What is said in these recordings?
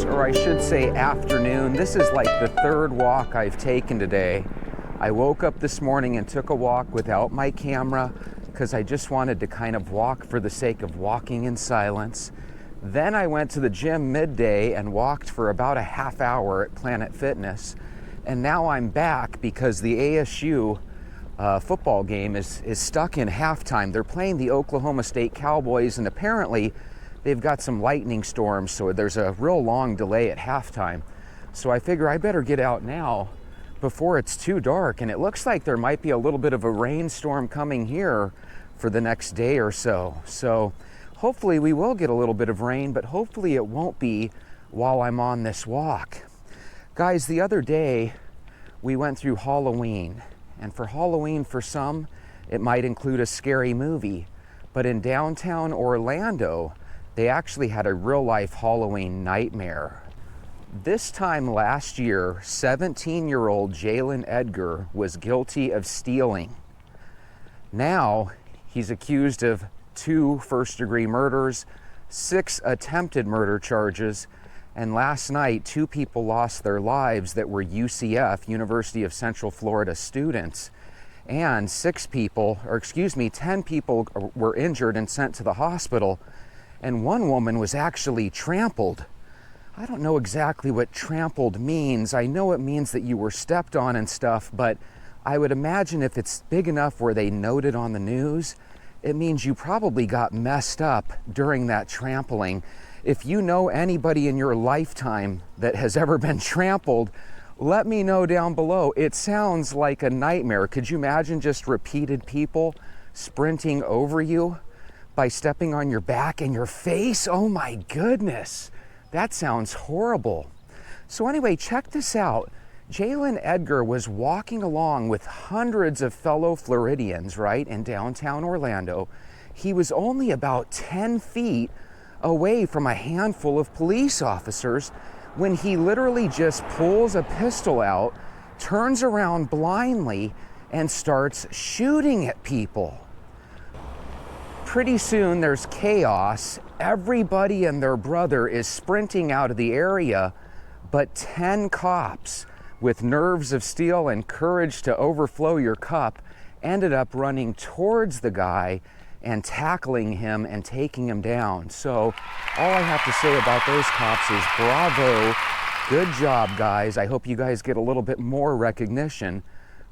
or I should say afternoon. This is like the third walk I've taken today. I woke up this morning and took a walk without my camera because I just wanted to kind of walk for the sake of walking in silence. Then I went to the gym midday and walked for about a half hour at Planet Fitness. And now I'm back because the ASU football game is stuck in halftime. They're playing the Oklahoma State Cowboys, and apparently they've got some lightning storms, so there's a real long delay at halftime. So I figure I better get out now before it's too dark, and it looks like there might be a little bit of a rainstorm coming here for the next day or so. So hopefully we will get a little bit of rain, but hopefully it won't be while I'm on this walk. Guys, the other day we went through Halloween, and for Halloween, for some, it might include a scary movie, but in downtown Orlando, they actually had a real-life Halloween nightmare. This time last year, 17-year-old Jalen Edgar was guilty of stealing. Now, he's accused of 2 first-degree murders, 6 attempted murder charges, and last night, 2 people lost their lives that were UCF, University of Central Florida students, and 10 people were injured and sent to the hospital, and one woman was actually trampled. I don't know exactly what trampled means. I know it means that you were stepped on and stuff, but I would imagine if it's big enough where they note it on the news, it means you probably got messed up during that trampling. If you know anybody in your lifetime that has ever been trampled, let me know down below. It sounds like a nightmare. Could you imagine just repeated people sprinting over you by stepping on your back and your face? Oh my goodness, that sounds horrible. So anyway, check this out. Jalen Edgar was walking along with hundreds of fellow Floridians, right, in downtown Orlando. He was only about 10 feet away from a handful of police officers when he literally just pulls a pistol out, turns around blindly, and starts shooting at people. Pretty soon there's chaos. Everybody and their brother is sprinting out of the area, but 10 cops with nerves of steel and courage to overflow your cup ended up running towards the guy and tackling him and taking him down. So all I have to say about those cops is bravo, good job, guys. I hope you guys get a little bit more recognition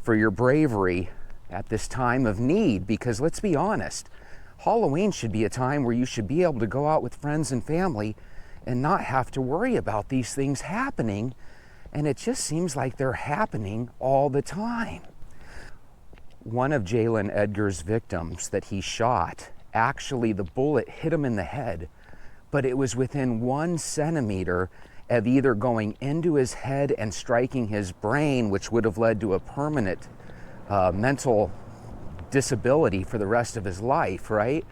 for your bravery at this time of need, because let's be honest, Halloween should be a time where you should be able to go out with friends and family and not have to worry about these things happening, and it just seems like they're happening all the time. One of Jalen Edgar's victims that he shot, actually the bullet hit him in the head, but it was within 1 centimeter of either going into his head and striking his brain, which would have led to a permanent mental disability for the rest of his life, right?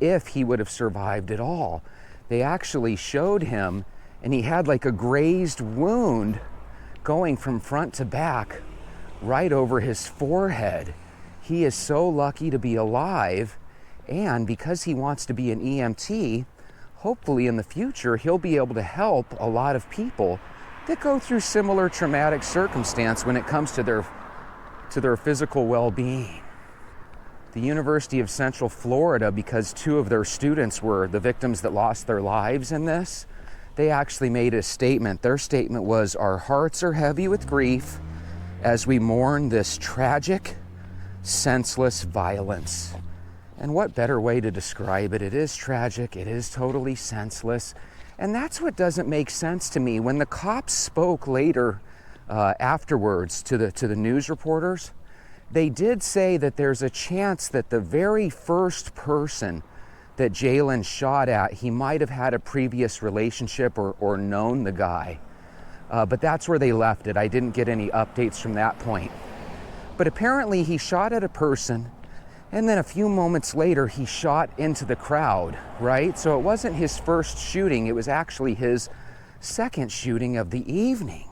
If he would have survived at all. They actually showed him, and he had like a grazed wound going from front to back right over his forehead. He is so lucky to be alive, and because he wants to be an EMT, hopefully in the future he'll be able to help a lot of people that go through similar traumatic circumstance when it comes to their physical well-being. The University of Central Florida, because 2 of their students were the victims that lost their lives in this, they actually made a statement. Their statement was, "Our hearts are heavy with grief as we mourn this tragic, senseless violence." And what better way to describe it? It is tragic, it is totally senseless, and that's what doesn't make sense to me. When the cops spoke later afterwards to the news reporters, they did say that there's a chance that the very first person that Jalen shot at, he might have had a previous relationship or known the guy. But that's where they left it. I didn't get any updates from that point. But apparently he shot at a person, and then a few moments later he shot into the crowd, right? So it wasn't his first shooting, it was actually his second shooting of the evening.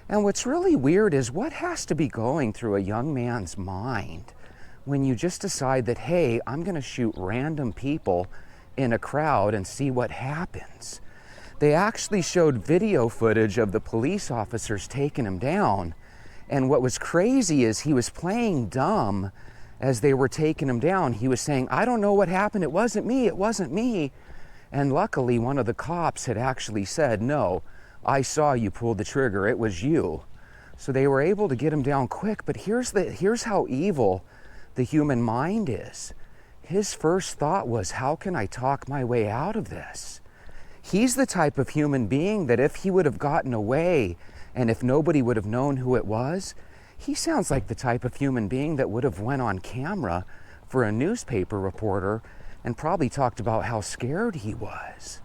And what's really weird is what has to be going through a young man's mind when you just decide that, hey, I'm gonna shoot random people in a crowd and see what happens. They actually showed video footage of the police officers taking him down. And what was crazy is he was playing dumb as they were taking him down. He was saying, "I don't know what happened. It wasn't me. It wasn't me." And luckily, one of the cops had actually said, "No, I saw you pull the trigger. It was you." So they were able to get him down quick. But here's how evil the human mind is. His first thought was, how can I talk my way out of this? He's the type of human being that if he would have gotten away and if nobody would have known who it was, he sounds like the type of human being that would have went on camera for a newspaper reporter and probably talked about how scared he was.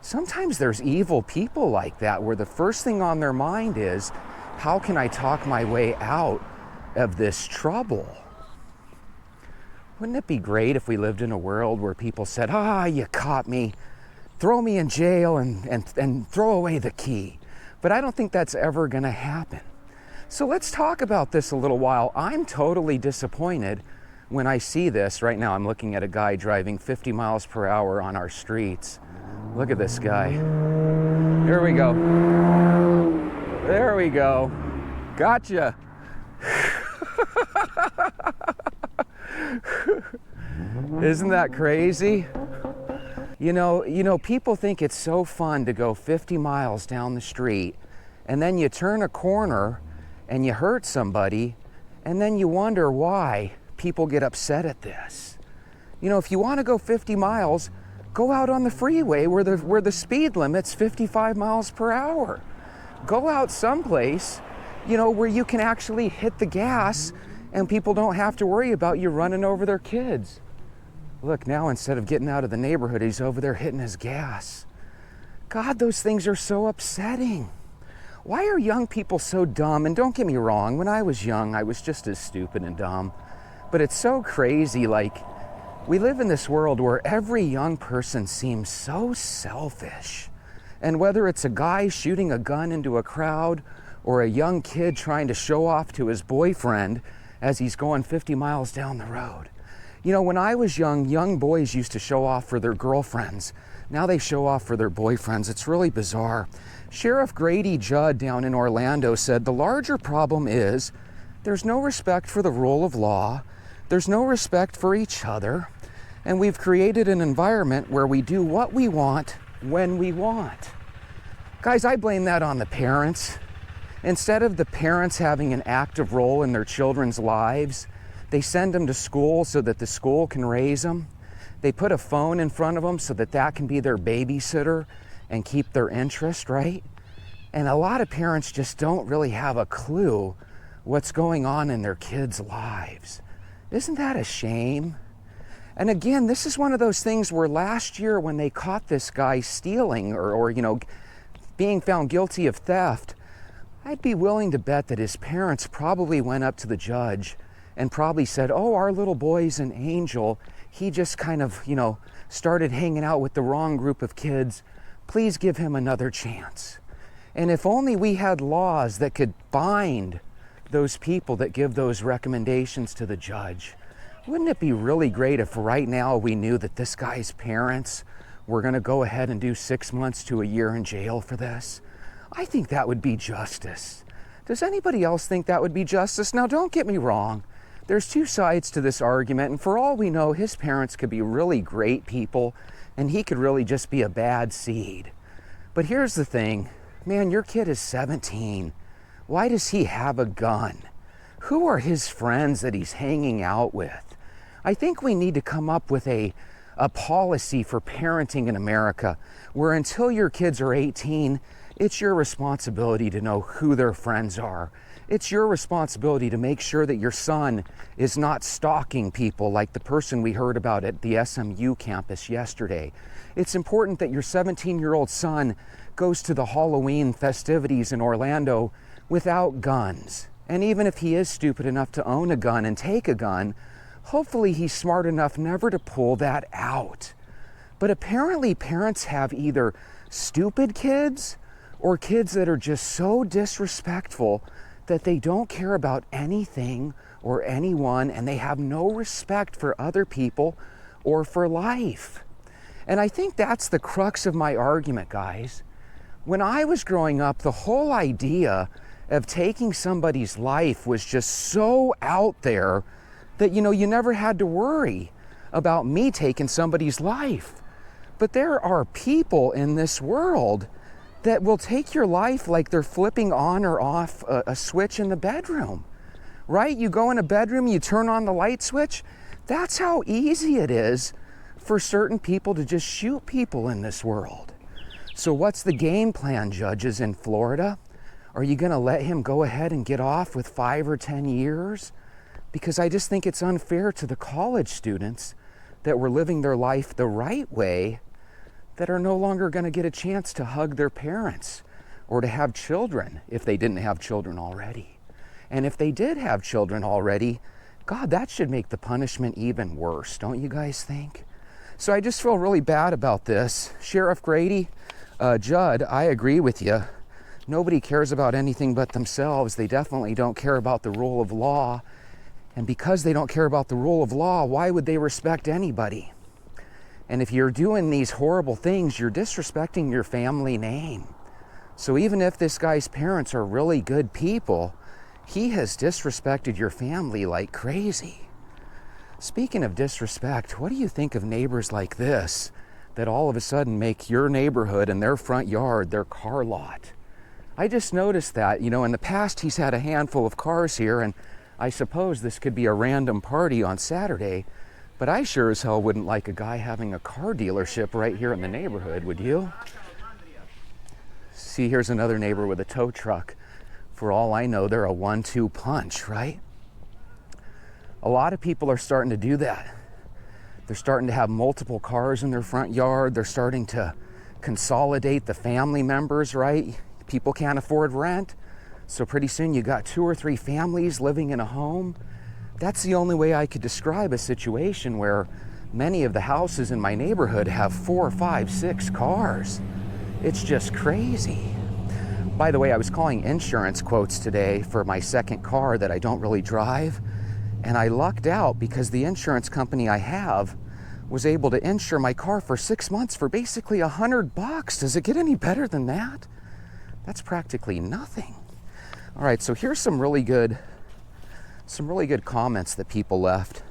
Sometimes there's evil people like that where the first thing on their mind is, how can I talk my way out of this trouble? Wouldn't it be great if we lived in a world where people said, you caught me, throw me in jail and throw away the key. But I don't think that's ever going to happen. So let's talk about this a little while. I'm totally disappointed when I see this. Right now I'm looking at a guy driving 50 miles per hour on our streets. Look at this guy. There we go. There we go. Gotcha. Isn't that crazy? You know, people think it's so fun to go 50 miles down the street, and then you turn a corner and you hurt somebody, and then you wonder why people get upset at this. You know, if you want to go 50 miles, go out on the freeway where the speed limit's 55 miles per hour. Go out someplace, where you can actually hit the gas and people don't have to worry about you running over their kids. Look, now instead of getting out of the neighborhood, he's over there hitting his gas. God, those things are so upsetting. Why are young people so dumb? And don't get me wrong, when I was young, I was just as stupid and dumb. But it's so crazy, we live in this world where every young person seems so selfish. And whether it's a guy shooting a gun into a crowd or a young kid trying to show off to his boyfriend as he's going 50 miles down the road. When I was young boys used to show off for their girlfriends. Now they show off for their boyfriends. It's really bizarre. Sheriff Grady Judd down in Orlando said the larger problem is there's no respect for the rule of law. There's no respect for each other. And we've created an environment where we do what we want when we want. Guys, I blame that on the parents. Instead of the parents having an active role in their children's lives, they send them to school so that the school can raise them. They put a phone in front of them so that can be their babysitter and keep their interest, right? And a lot of parents just don't really have a clue what's going on in their kids' lives. Isn't that a shame? And again, this is one of those things where last year when they caught this guy stealing or being found guilty of theft, I'd be willing to bet that his parents probably went up to the judge and probably said, "Oh, our little boy's an angel. He just kind of, started hanging out with the wrong group of kids. Please give him another chance." And if only we had laws that could bind those people that give those recommendations to the judge. Wouldn't it be really great if right now we knew that this guy's parents were going to go ahead and do 6 months to a year in jail for this? I think that would be justice. Does anybody else think that would be justice? Now, don't get me wrong. There's two sides to this argument, and for all we know, his parents could be really great people, and he could really just be a bad seed. But here's the thing. Man, your kid is 17. Why does he have a gun? Who are his friends that he's hanging out with? I think we need to come up with a policy for parenting in America where until your kids are 18, it's your responsibility to know who their friends are. It's your responsibility to make sure that your son is not stalking people like the person we heard about at the SMU campus yesterday. It's important that your 17-year-old son goes to the Halloween festivities in Orlando without guns. And even if he is stupid enough to own a gun and take a gun, hopefully he's smart enough never to pull that out. But apparently parents have either stupid kids or kids that are just so disrespectful that they don't care about anything or anyone, and they have no respect for other people or for life. And I think that's the crux of my argument, guys. When I was growing up, the whole idea of taking somebody's life was just so out there that, you never had to worry about me taking somebody's life. But there are people in this world that will take your life like they're flipping on or off a switch in the bedroom, right? You go in a bedroom, you turn on the light switch. That's how easy it is for certain people to just shoot people in this world. So what's the game plan, judges in Florida? Are you gonna let him go ahead and get off with 5 or 10 years? Because I just think it's unfair to the college students that were living their life the right way that are no longer gonna get a chance to hug their parents or to have children if they didn't have children already. And if they did have children already, God, that should make the punishment even worse, don't you guys think? So I just feel really bad about this. Sheriff Grady, Judd, I agree with you. Nobody cares about anything but themselves. They definitely don't care about the rule of law. And because they don't care about the rule of law, why would they respect anybody? And if you're doing these horrible things, you're disrespecting your family name. So even if this guy's parents are really good people, he has disrespected your family like crazy. Speaking of disrespect, what do you think of neighbors like this that all of a sudden make your neighborhood and their front yard their car lot? I just noticed that, in the past he's had a handful of cars here, and I suppose this could be a random party on Saturday, but I sure as hell wouldn't like a guy having a car dealership right here in the neighborhood, would you? See, here's another neighbor with a tow truck. For all I know, they're a 1-2 punch, right? A lot of people are starting to do that. They're starting to have multiple cars in their front yard. They're starting to consolidate the family members, right? People can't afford rent. So pretty soon you got 2 or 3 families living in a home. That's the only way I could describe a situation where many of the houses in my neighborhood have 4, 5, 6 cars. It's just crazy. By the way, I was calling insurance quotes today for my second car that I don't really drive. And I lucked out because the insurance company I have was able to insure my car for 6 months for basically $100. Does it get any better than that? That's practically nothing. All right, so here's some really good comments that people left.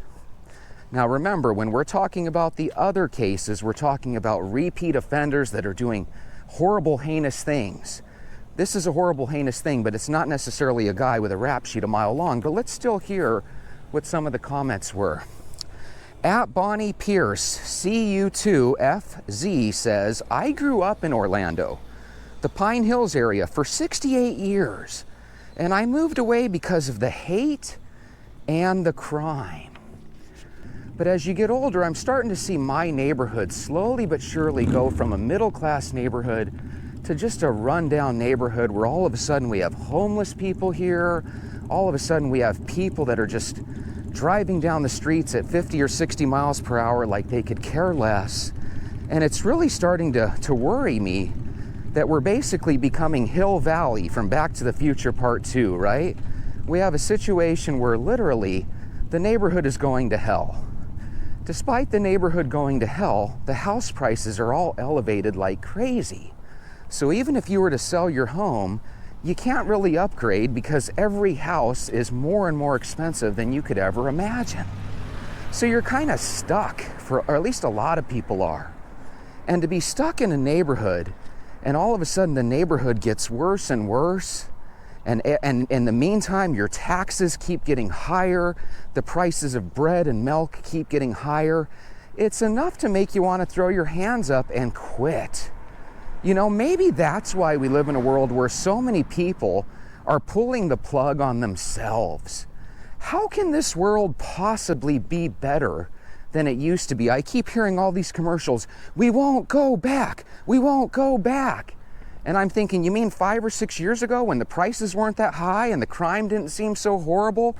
Now remember, when we're talking about the other cases, we're talking about repeat offenders that are doing horrible, heinous things. This is a horrible, heinous thing, but it's not necessarily a guy with a rap sheet a mile long. But let's still hear what some of the comments were. At Bonnie Pierce, CU2FZ says, I grew up in Orlando, the Pine Hills area, for 68 years. And I moved away because of the hate and the crime. But as you get older, I'm starting to see my neighborhood slowly but surely go from a middle-class neighborhood to just a rundown neighborhood where all of a sudden we have homeless people here. All of a sudden we have people that are just driving down the streets at 50 or 60 miles per hour like they could care less. And it's really starting to worry me that we're basically becoming Hill Valley from Back to the Future Part 2, right? We have a situation where literally the neighborhood is going to hell. Despite the neighborhood going to hell, the house prices are all elevated like crazy. So even if you were to sell your home, you can't really upgrade because every house is more and more expensive than you could ever imagine. So you're kind of stuck, or at least a lot of people are. And to be stuck in a neighborhood, and all of a sudden the neighborhood gets worse and worse, and in the meantime your taxes keep getting higher, the prices of bread and milk keep getting higher, it's enough to make you want to throw your hands up and quit. Maybe that's why we live in a world where so many people are pulling the plug on themselves. How can this world possibly be better than it used to be? I keep hearing all these commercials, we won't go back, we won't go back. And I'm thinking, you mean 5 or 6 years ago when the prices weren't that high and the crime didn't seem so horrible?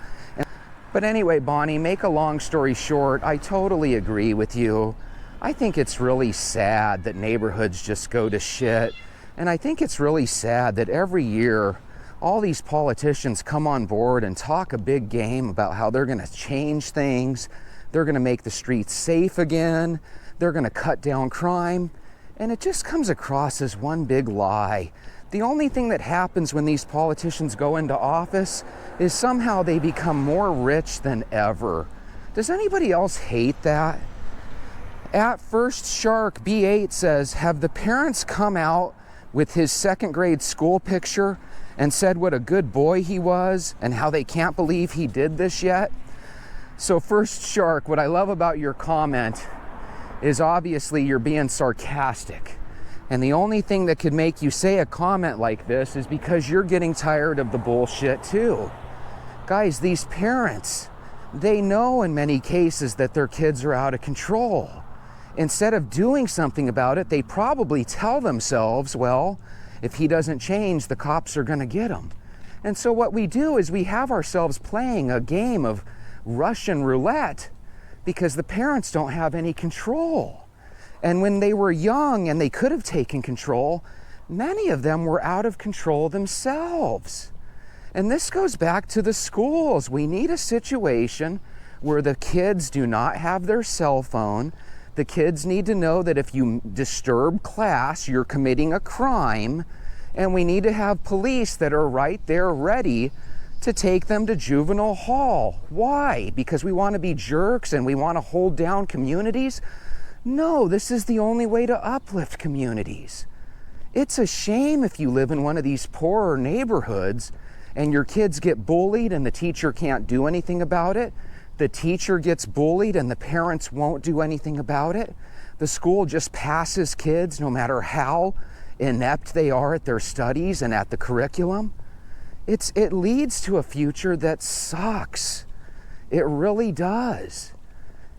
But anyway, Bonnie, make a long story short, I totally agree with you. I think it's really sad that neighborhoods just go to shit. And I think it's really sad that every year all these politicians come on board and talk a big game about how they're going to change things. They're going to make the streets safe again. they're going to cut down crime, and it just comes across as one big lie. The only thing that happens when these politicians go into office is somehow they become more rich than ever. Does anybody else hate that? At First Shark B8 says, have the parents come out with his second grade school picture and said what a good boy he was and how they can't believe he did this yet? So First Shark, what I love about your comment is obviously you're being sarcastic. And the only thing that could make you say a comment like this is because you're getting tired of the bullshit too. Guys, these parents, they know in many cases that their kids are out of control. Instead of doing something about it, they probably tell themselves, well, if he doesn't change, the cops are gonna get him. And so what we do is we have ourselves playing a game of Russian roulette because the parents don't have any control. And when they were young and they could have taken control, many of them were out of control themselves. And this goes back to the schools. We need a situation where the kids do not have their cell phone. The kids need to know that if you disturb class, you're committing a crime. And we need to have police that are right there ready to take them to juvenile hall. Why? Because we want to be jerks and we want to hold down communities? No, this is the only way to uplift communities. It's a shame if you live in one of these poorer neighborhoods and your kids get bullied and the teacher can't do anything about it. The teacher gets bullied and the parents won't do anything about it. The school just passes kids no matter how inept they are at their studies and at the curriculum. It leads to a future that sucks. It really does.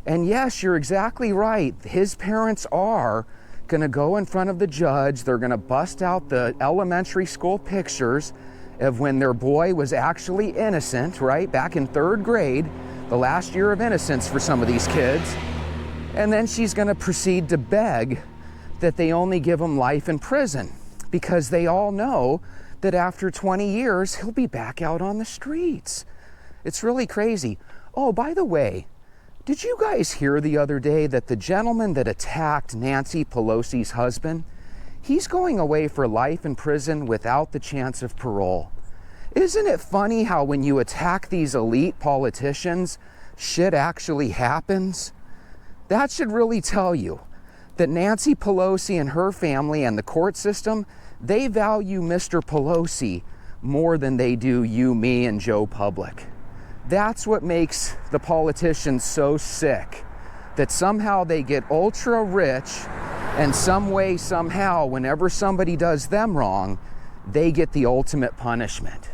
And yes, you're exactly right. His parents are going to go in front of the judge. They're going to bust out the elementary school pictures of when their boy was actually innocent, right? Back in third grade, the last year of innocence for some of these kids. And then she's going to proceed to beg that they only give him life in prison because they all know that after 20 years, he'll be back out on the streets. It's really crazy. Oh, by the way, did you guys hear the other day that the gentleman that attacked Nancy Pelosi's husband, he's going away for life in prison without the chance of parole? Isn't it funny how when you attack these elite politicians, shit actually happens? That should really tell you that Nancy Pelosi and her family and the court system, they value Mr. Pelosi more than they do you, me, and Joe Public. That's what makes the politicians so sick, that somehow they get ultra rich and some way, somehow, whenever somebody does them wrong, they get the ultimate punishment.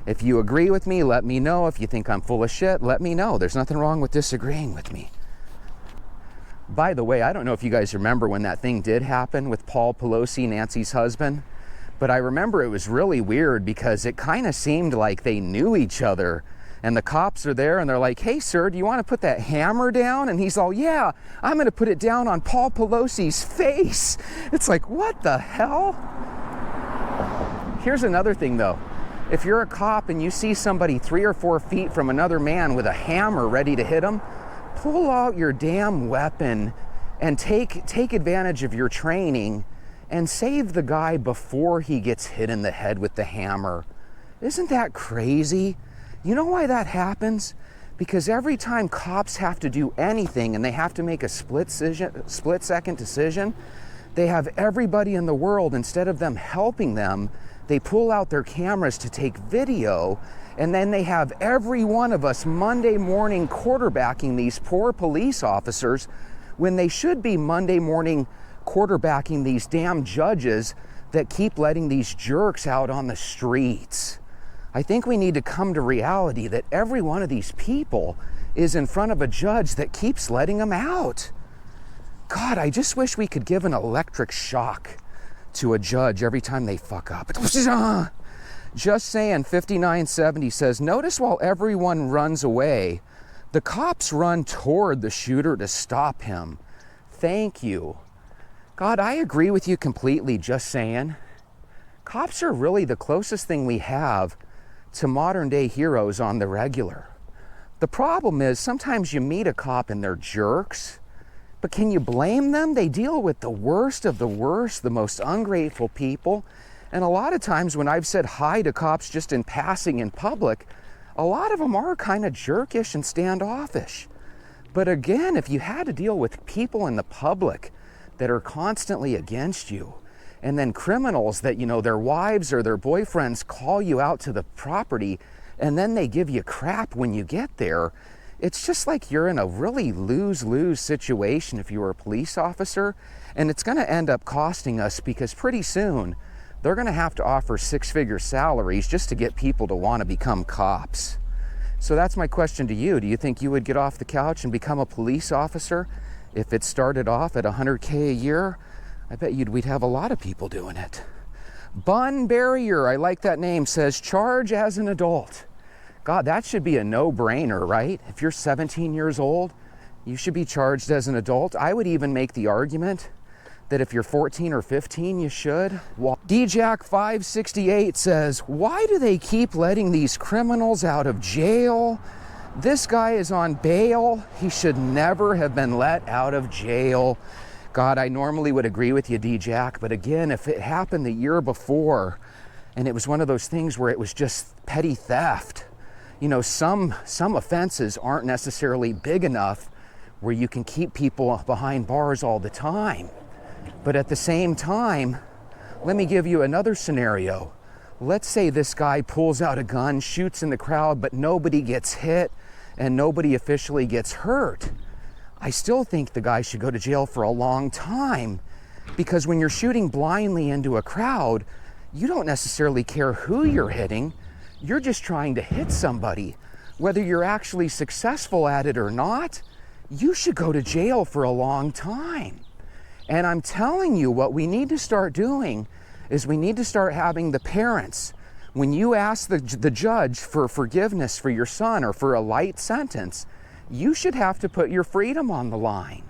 If you agree with me, let me know. If you think I'm full of shit, let me know. There's nothing wrong with disagreeing with me. By the way, I don't know if you guys remember when that thing did happen with Paul Pelosi, Nancy's husband, but I remember it was really weird because it kind of seemed like they knew each other. And the cops are there and they're like, hey, sir, do you want to put that hammer down? And he's all, yeah, I'm going to put it down on Paul Pelosi's face. It's like, what the hell? Here's another thing, though. If you're a cop and you see somebody 3 or 4 feet from another man with a hammer ready to hit him, pull out your damn weapon and take advantage of your training and save the guy before he gets hit in the head with the hammer. Isn't that crazy? You know why that happens? Because every time cops have to do anything and they have to make a split-second decision, they have everybody in the world, instead of them helping them, they pull out their cameras to take video, and then they have every one of us Monday morning quarterbacking these poor police officers when they should be Monday morning quarterbacking these damn judges that keep letting these jerks out on the streets. I think we need to come to reality that every one of these people is in front of a judge that keeps letting them out. God, I just wish we could give an electric shock to a judge every time they fuck up. Just saying, 5970 says, notice while everyone runs away, the cops run toward the shooter to stop him. Thank you. God, I agree with you completely, just saying. Cops are really the closest thing we have to modern day heroes on the regular. The problem is sometimes you meet a cop and they're jerks. But can you blame them? They deal with the worst of the worst, the most ungrateful people. And a lot of times when I've said hi to cops just in passing in public, a lot of them are kind of jerkish and standoffish. But again, if you had to deal with people in the public that are constantly against you, and then criminals that, you know, their wives or their boyfriends call you out to the property and then they give you crap when you get there, it's just like you're in a really lose-lose situation if you were a police officer, and it's going to end up costing us because pretty soon they're going to have to offer six-figure salaries just to get people to want to become cops. So that's my question to you. Do you think you would get off the couch and become a police officer if it started off at $100K a year? I bet we'd have a lot of people doing it. Bun Barrier, I like that name, says charge as an adult. God, that should be a no-brainer, right? If you're 17 years old, you should be charged as an adult. I would even make the argument that if you're 14 or 15, you should. DJack568 says, why do they keep letting these criminals out of jail? This guy is on bail. He should never have been let out of jail. God, I normally would agree with you, D-Jack, but again, if it happened the year before, and it was one of those things where it was just petty theft, you know, some offenses aren't necessarily big enough where you can keep people behind bars all the time. But at the same time, let me give you another scenario. Let's say this guy pulls out a gun, shoots in the crowd, but nobody gets hit and nobody officially gets hurt. I still think the guy should go to jail for a long time, because when you're shooting blindly into a crowd, you don't necessarily care who you're hitting. You're just trying to hit somebody. Whether you're actually successful at it or not, you should go to jail for a long time. And I'm telling you, what we need to start doing is we need to start having the parents, when you ask the judge for forgiveness for your son or for a light sentence, you should have to put your freedom on the line.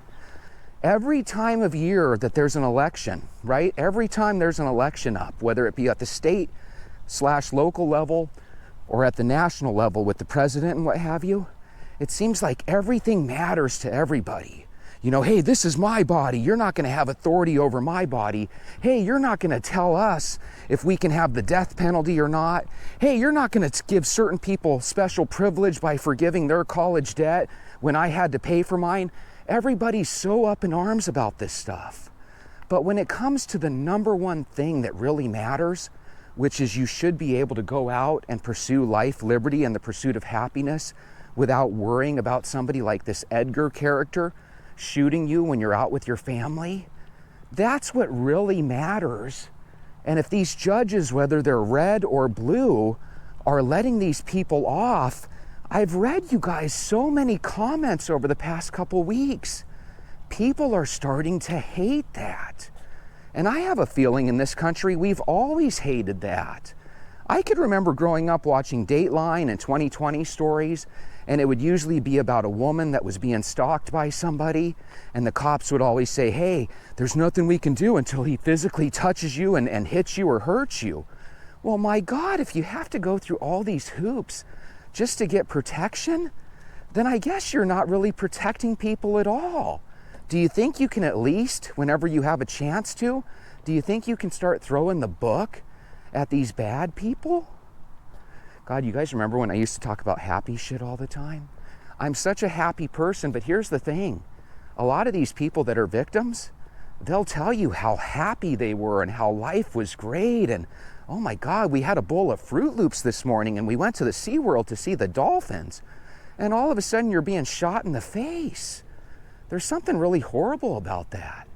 Every time of year that there's an election, right? Every time there's an election up, whether it be at the state/local level or at the national level with the president and what have you, it seems like everything matters to everybody. You know, hey, this is my body. You're not going to have authority over my body. Hey, you're not going to tell us if we can have the death penalty or not. Hey, you're not going to give certain people special privilege by forgiving their college debt when I had to pay for mine. Everybody's so up in arms about this stuff. But when it comes to the number one thing that really matters, which is you should be able to go out and pursue life, liberty, and the pursuit of happiness without worrying about somebody like this Edgar character shooting you when you're out with your family, that's what really matters. And if these judges, whether they're red or blue, are letting these people off, I've read, you guys, so many comments over the past couple weeks. People are starting to hate that. And I have a feeling in this country we've always hated that. I could remember growing up watching Dateline and 2020 stories, and it would usually be about a woman that was being stalked by somebody, and the cops would always say, hey, there's nothing we can do until he physically touches you and hits you or hurts you. Well, my God, if you have to go through all these hoops just to get protection, then I guess you're not really protecting people at all. Do you think you can at least, whenever you have a chance to, do you think you can start throwing the book at these bad people? God, you guys remember when I used to talk about happy shit all the time? I'm such a happy person, but here's the thing. A lot of these people that are victims, they'll tell you how happy they were and how life was great. And oh my God, we had a bowl of Fruit Loops this morning and we went to the SeaWorld to see the dolphins. And all of a sudden you're being shot in the face. There's something really horrible about that.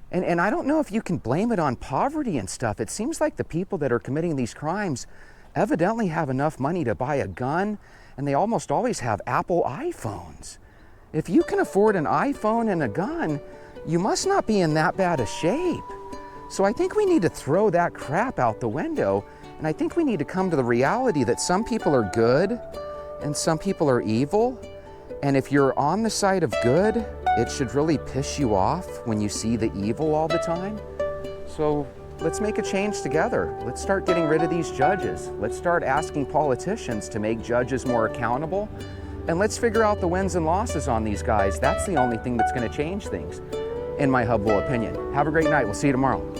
And I don't know if you can blame it on poverty and stuff. It seems like the people that are committing these crimes evidently have enough money to buy a gun, and they almost always have Apple iPhones. If you can afford an iPhone and a gun, you must not be in that bad a shape. So I think we need to throw that crap out the window, and I think we need to come to the reality that some people are good and some people are evil. And if you're on the side of good, it should really piss you off when you see the evil all the time. So let's make a change together. Let's start getting rid of these judges. Let's start asking politicians to make judges more accountable. and let's figure out the wins and losses on these guys. That's the only thing that's going to change things, in my humble opinion. Have a great night. We'll see you tomorrow.